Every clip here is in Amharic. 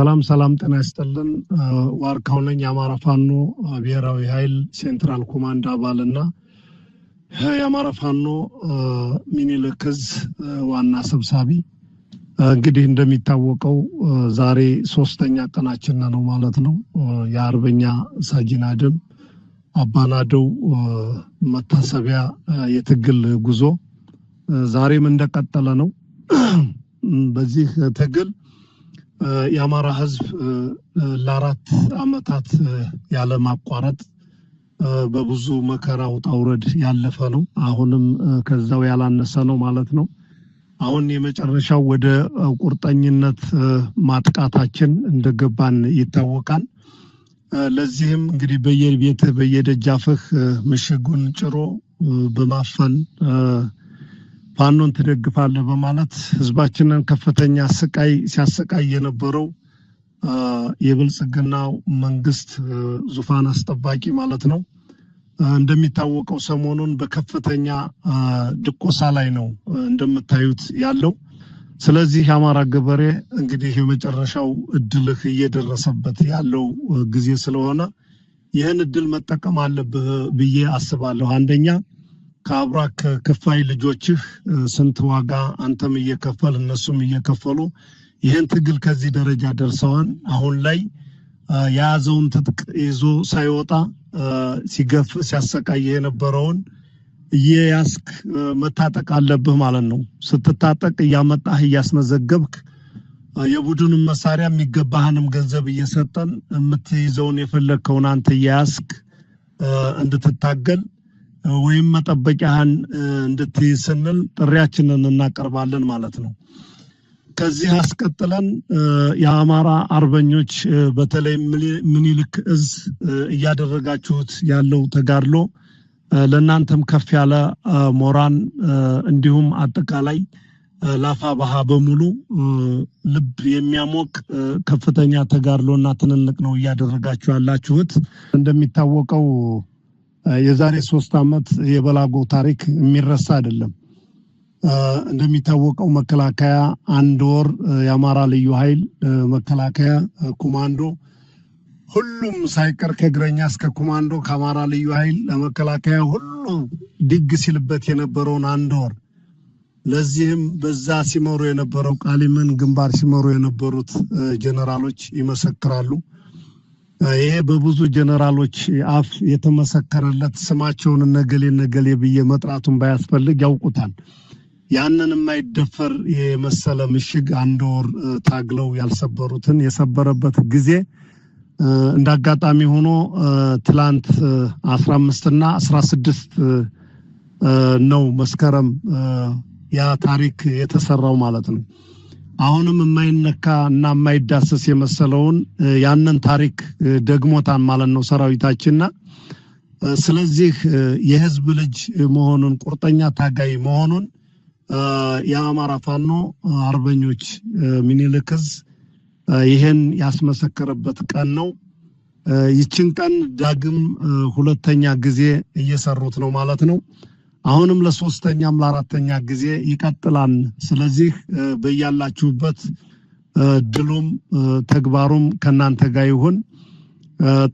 ሰላም ጤና ይስጥልን። ዋርካው ነኝ የአማራ ፋኖ ብሔራዊ ኃይል ሴንትራል ኮማንድ አባልና የአማራ ፋኖ ሚኒልክ ዕዝ ዋና ሰብሳቢ። እንግዲህ እንደሚታወቀው ዛሬ ሶስተኛ ቀናችን ነው ማለት ነው። የአርበኛ ሳጅን አደም አባናደው መታሰቢያ የትግል ጉዞ ዛሬም እንደቀጠለ ነው። በዚህ ትግል የአማራ ህዝብ ለአራት አመታት ያለ ማቋረጥ በብዙ መከራ ውጣ ውረድ ያለፈ ነው። አሁንም ከዛው ያላነሰ ነው ማለት ነው። አሁን የመጨረሻው ወደ ቁርጠኝነት ማጥቃታችን እንደገባን ይታወቃል። ለዚህም እንግዲህ በየቤትህ በየደጃፍህ ምሽጉን ጭሮ በማፈን ፋኖን ተደግፋለህ በማለት ህዝባችንን ከፍተኛ ስቃይ ሲያሰቃይ የነበረው የብልጽግናው መንግስት ዙፋን አስጠባቂ ማለት ነው። እንደሚታወቀው ሰሞኑን በከፍተኛ ድቆሳ ላይ ነው እንደምታዩት ያለው። ስለዚህ የአማራ ገበሬ እንግዲህ የመጨረሻው እድልህ እየደረሰበት ያለው ጊዜ ስለሆነ ይህን እድል መጠቀም አለብህ ብዬ አስባለሁ። አንደኛ ከአብራክ ከፋይ ልጆችህ ስንት ዋጋ አንተም እየከፈል እነሱም እየከፈሉ ይህን ትግል ከዚህ ደረጃ ደርሰዋል። አሁን ላይ የያዘውን ትጥቅ ይዞ ሳይወጣ ሲገፍ ሲያሰቃይ የነበረውን እየያዝክ መታጠቅ አለብህ ማለት ነው። ስትታጠቅ እያመጣህ እያስመዘገብክ የቡድን መሳሪያ የሚገባህንም ገንዘብ እየሰጠን የምትይዘውን የፈለከውን አንተ እየያዝክ እንድትታገል ወይም መጠበቂያህን እንድትይስንል ጥሪያችንን እናቀርባለን ማለት ነው። ከዚህ አስቀጥለን የአማራ አርበኞች በተለይ ሚኒልክ ዕዝ እያደረጋችሁት ያለው ተጋድሎ ለእናንተም ከፍ ያለ ሞራን እንዲሁም አጠቃላይ ላፋባሃ በሙሉ ልብ የሚያሞቅ ከፍተኛ ተጋድሎና ትንንቅ ነው እያደረጋችሁ ያላችሁት። እንደሚታወቀው የዛሬ 3 አመት የበላጎ ታሪክ የሚረሳ አይደለም። እንደሚታወቀው መከላከያ 1 ወር የአማራ ልዩ ኃይል መከላከያ ኮማንዶ ሁሉም ሳይቀር ከእግረኛ እስከ ኮማንዶ ከአማራ ልዩ ኃይል ለመከላከያ ሁሉ ድግ ሲልበት የነበረውን 1 ወር ለዚህም በዛ ሲመሩ የነበረው ቃሊምን ግንባር ሲመሩ የነበሩት ጀነራሎች ይመሰክራሉ። ይሄ በብዙ ጀነራሎች አፍ የተመሰከረለት ስማቸውን ነገሌ ብዬ መጥራቱን ባያስፈልግ ያውቁታል። ያንን የማይደፈር የመሰለ ምሽግ 1 ወር ታግለው ያልሰበሩትን የሰበረበት ጊዜ እንዳጋጣሚ ሆኖ ትላንት 15 እና 16 ነው መስከረም ያ ታሪክ የተሰራው ማለት ነው። አሁንም የማይነካ እና የማይዳሰስ የመሰለውን ያንን ታሪክ ደግሞታን ማለት ነው ሰራዊታችንና። ስለዚህ የህዝብ ልጅ መሆኑን ቁርጠኛ ታጋይ መሆኑን የአማራ ፋኖ አርበኞች ሚኒልክ ዕዝ ይሄን ያስመሰከረበት ቀን ነው። ይችን ቀን ዳግም ሁለተኛ ጊዜ እየሰሩት ነው ማለት ነው። አሁንም ለሶስተኛም ለአራተኛ ጊዜ ይቀጥላል። ስለዚህ በያላችሁበት ድሉም ተግባሩም ከናንተ ጋር ይሁን።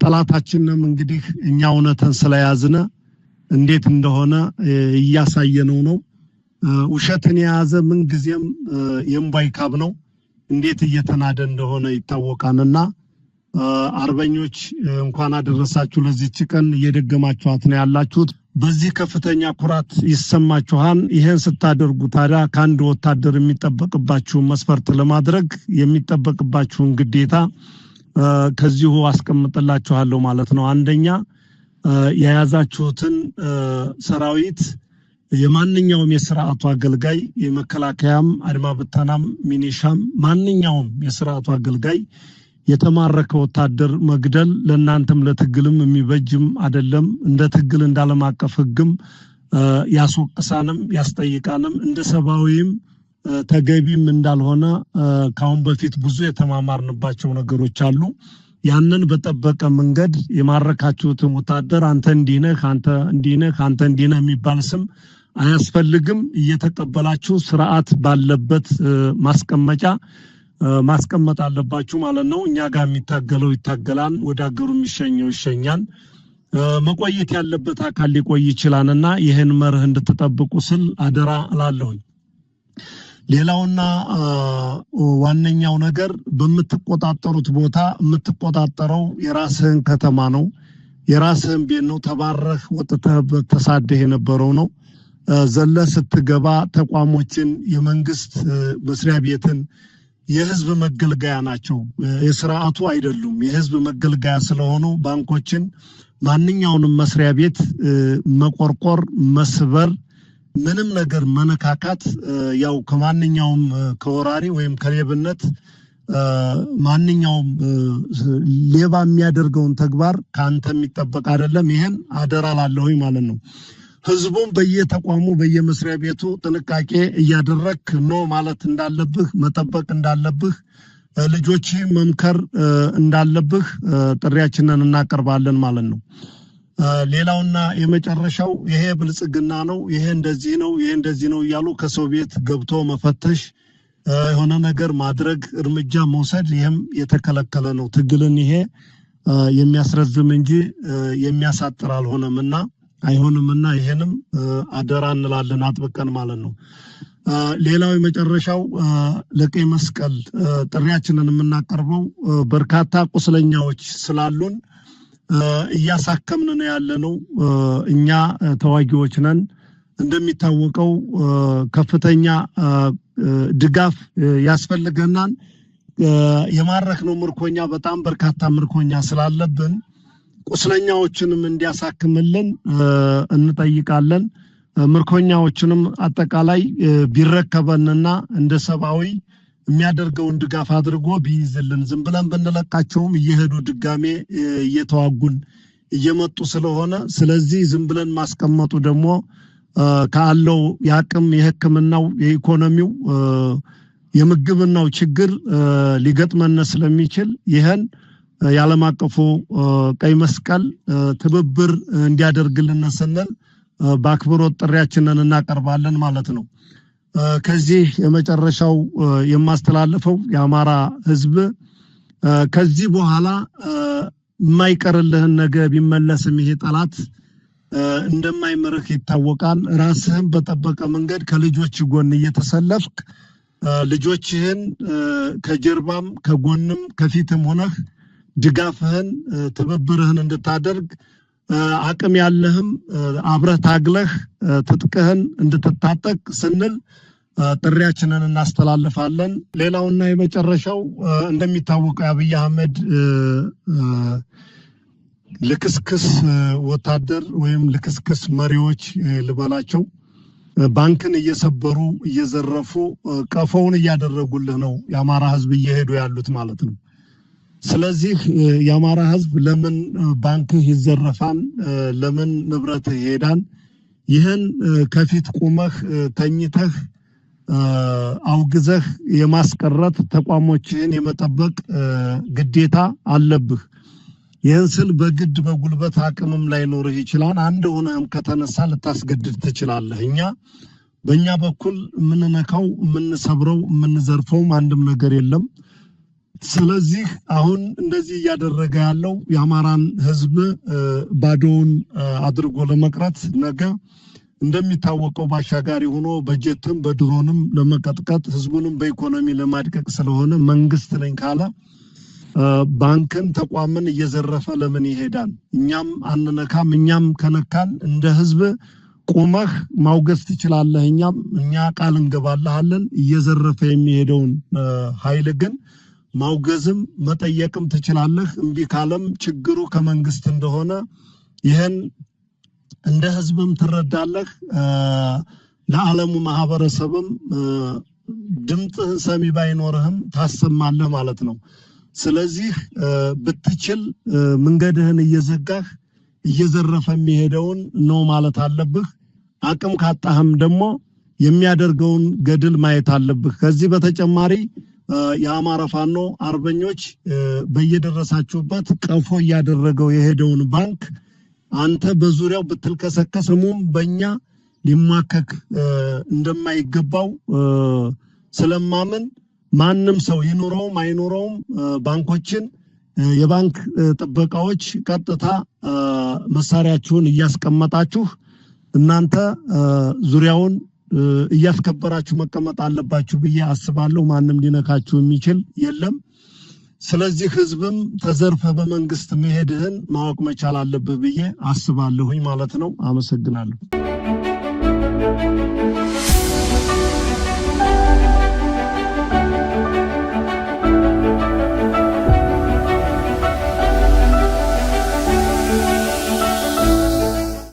ጠላታችንም እንግዲህ እኛ እውነትን ስለያዝነ እንዴት እንደሆነ እያሳየነው ነው። ውሸትን የያዘ ምን ጊዜም የምባይ ካብ ነው። እንዴት እየተናደ እንደሆነ ይታወቃልና አርበኞች እንኳን አደረሳችሁ ለዚህች ቀን እየደገማችኋት ነው ያላችሁት። በዚህ ከፍተኛ ኩራት ይሰማችኋል። ይሄን ስታደርጉ ታዲያ ከአንድ ወታደር የሚጠበቅባችሁ መስፈርት ለማድረግ የሚጠበቅባችሁን ግዴታ ከዚሁ አስቀምጥላችኋለሁ ማለት ነው። አንደኛ የያዛችሁትን ሰራዊት የማንኛውም የሥርዓቱ አገልጋይ የመከላከያም አድማ ብተናም ሚኒሻም ማንኛውም የሥርዓቱ አገልጋይ የተማረከ ወታደር መግደል ለእናንተም ለትግልም የሚበጅም አይደለም። እንደ ትግል እንዳለም አቀፍ ህግም ያስወቅሳንም ያስጠይቃንም እንደ ሰባዊም ተገቢም እንዳልሆነ ካሁን በፊት ብዙ የተማማርንባቸው ነገሮች አሉ። ያንን በተጠበቀ መንገድ የማረካችሁትን ወታደር አንተ እንዲነህ አንተ እንዲነህ አንተ እንዲነህ የሚባል ስም አያስፈልግም። እየተቀበላችሁ ስርዓት ባለበት ማስቀመጫ ማስቀመጥ አለባችሁ ማለት ነው። እኛ ጋር የሚታገለው ይታገላል፣ ወደ ሀገሩ የሚሸኘው ይሸኛል። መቆየት ያለበት አካል ሊቆይ ይችላልና ይሄን መርህ እንድትጠብቁ ስል አደራ እላለሁኝ። ሌላውና ዋነኛው ነገር በመትቆጣጠሩት ቦታ የምትቆጣጠረው የራስህን ከተማ ነው፣ የራስህን ቤት ነው። ተባረህ ወጥተህ ተሳደህ የነበረው ነው። ዘለ ስትገባ ተቋሞችን የመንግስት መስሪያ ቤትን የህዝብ መገልገያ ናቸው፣ የሥርዓቱ አይደሉም። የህዝብ መገልገያ ስለሆኑ ባንኮችን ማንኛውንም መስሪያ ቤት መቆርቆር፣ መስበር፣ ምንም ነገር መነካካት ያው ከማንኛውም ከወራሪ ወይም ከሌብነት ማንኛውም ሌባ የሚያደርገውን ተግባር ካንተ የሚጠበቅ አይደለም። ይሄን አደራ ላለሁኝ ማለት ነው። ህዝቡም በየተቋሙ በየመስሪያ ቤቱ ጥንቃቄ እያደረክ ነው ማለት እንዳለብህ መጠበቅ እንዳለብህ ልጆች መምከር እንዳለብህ ጥሪያችንን እናቀርባለን ማለት ነው። ሌላውና የመጨረሻው ይሄ ብልጽግና ነው፣ ይሄ እንደዚህ ነው፣ ይሄ እንደዚህ ነው እያሉ ከሰው ቤት ገብቶ መፈተሽ የሆነ ነገር ማድረግ እርምጃ መውሰድ ይሄም የተከለከለ ነው። ትግልን ይሄ የሚያስረዝም እንጂ የሚያሳጥር አልሆነምና አይሆንምና ይሄንም አደራ እንላለን አጥብቀን ማለት ነው። ሌላው የመጨረሻው ለቀይ መስቀል ጥሪያችንን የምናቀርበው በርካታ ቁስለኛዎች ስላሉን እያሳከምን ነው ያለነው። እኛ ተዋጊዎች ነን። እንደሚታወቀው ከፍተኛ ድጋፍ ያስፈልገናል። የማረክነው ምርኮኛ በጣም በርካታ ምርኮኛ ስላለብን ቁስለኛዎችንም እንዲያሳክምልን እንጠይቃለን። ምርኮኛዎችንም አጠቃላይ ቢረከበንና እንደ ሰብአዊ የሚያደርገውን ድጋፍ አድርጎ ቢይዝልን ዝም ብለን ብንለቃቸውም እየሄዱ ድጋሜ እየተዋጉን እየመጡ ስለሆነ ስለዚህ ዝም ብለን ማስቀመጡ ደግሞ ካለው ያቅም የሕክምናው የኢኮኖሚው የምግብናው ችግር ሊገጥመን ስለሚችል ይሄን የዓለም አቀፉ ቀይ መስቀል ትብብር እንዲያደርግልን ስንል በአክብሮት ጥሪያችንን እናቀርባለን ማለት ነው። ከዚህ የመጨረሻው የማስተላልፈው የአማራ ህዝብ ከዚህ በኋላ የማይቀርልህን ነገር ቢመለስም ይሄ ጠላት እንደማይመርህ ይታወቃል። ራስህን በጠበቀ መንገድ ከልጆች ጎን እየተሰለፍክ ልጆችህን ከጀርባም ከጎንም ከፊትም ሆነህ ድጋፍህን ትብብርህን እንድታደርግ አቅም ያለህም አብረህ ታግለህ ትጥቅህን እንድትታጠቅ ስንል ጥሪያችንን እናስተላልፋለን። ሌላውና የመጨረሻው እንደሚታወቀው አብይ አህመድ ልክስክስ ወታደር ወይም ልክስክስ መሪዎች ልበላቸው ባንክን እየሰበሩ እየዘረፉ ቀፈውን እያደረጉልህ ነው የአማራ ህዝብ እየሄዱ ያሉት ማለት ነው። ስለዚህ የአማራ ህዝብ ለምን ባንክህ ይዘረፋን? ለምን ንብረትህ ይሄዳን? ይህን ከፊት ቆመህ ተኝተህ አውግዘህ የማስቀረት ተቋሞችን የመጠበቅ ግዴታ አለብህ። ይህን ስል በግድ በጉልበት አቅምም ላይኖርህ ይችላል። አንድ ሆነህም ከተነሳ ልታስገድድ ትችላለህ። እኛ በእኛ በኩል የምንነካው የምንሰብረው የምንዘርፈውም አንድም ነገር የለም። ስለዚህ አሁን እንደዚህ እያደረገ ያለው የአማራን ህዝብ ባዶውን አድርጎ ለመቅረት ነገ እንደሚታወቀው ባሻጋሪ ሆኖ በጀትም በድሮንም ለመቀጥቀጥ ህዝቡንም በኢኮኖሚ ለማድቀቅ ስለሆነ መንግስት ነኝ ካለ ባንክን ተቋምን እየዘረፈ ለምን ይሄዳል? እኛም አንነካም። እኛም ከነካን እንደ ህዝብ ቆመህ ማውገዝ ትችላለህ። እኛ ቃል እንገባልሃለን። እየዘረፈ የሚሄደውን ኃይል ግን ማውገዝም መጠየቅም ትችላለህ። እምቢ ካለም ችግሩ ከመንግስት እንደሆነ ይሄን እንደ ህዝብም ትረዳለህ። ለዓለሙ ማህበረሰብም ድምጽህን ሰሚ ባይኖርህም ታሰማለህ ማለት ነው። ስለዚህ ብትችል መንገድህን እየዘጋህ እየዘረፈ የሚሄደውን ነው ማለት አለብህ። አቅም ካጣህም ደግሞ የሚያደርገውን ገድል ማየት አለብህ። ከዚህ በተጨማሪ የአማራ ፋኖ አርበኞች በየደረሳችሁበት ቀፎ ያደረገው የሄደውን ባንክ አንተ በዙሪያው ብትልከሰከስሙም በእኛ ሊማከክ እንደማይገባው ስለማምን ማንም ሰው ይኖረውም አይኖረውም ባንኮችን የባንክ ጥበቃዎች ቀጥታ መሳሪያችሁን እያስቀመጣችሁ እናንተ ዙሪያውን እያስከበራችሁ መቀመጥ አለባችሁ ብዬ አስባለሁ። ማንም ሊነካችሁ የሚችል የለም። ስለዚህ ህዝብም ተዘርፈ በመንግስት መሄድህን ማወቅ መቻል አለበት ብዬ አስባለሁኝ ማለት ነው። አመሰግናለሁ።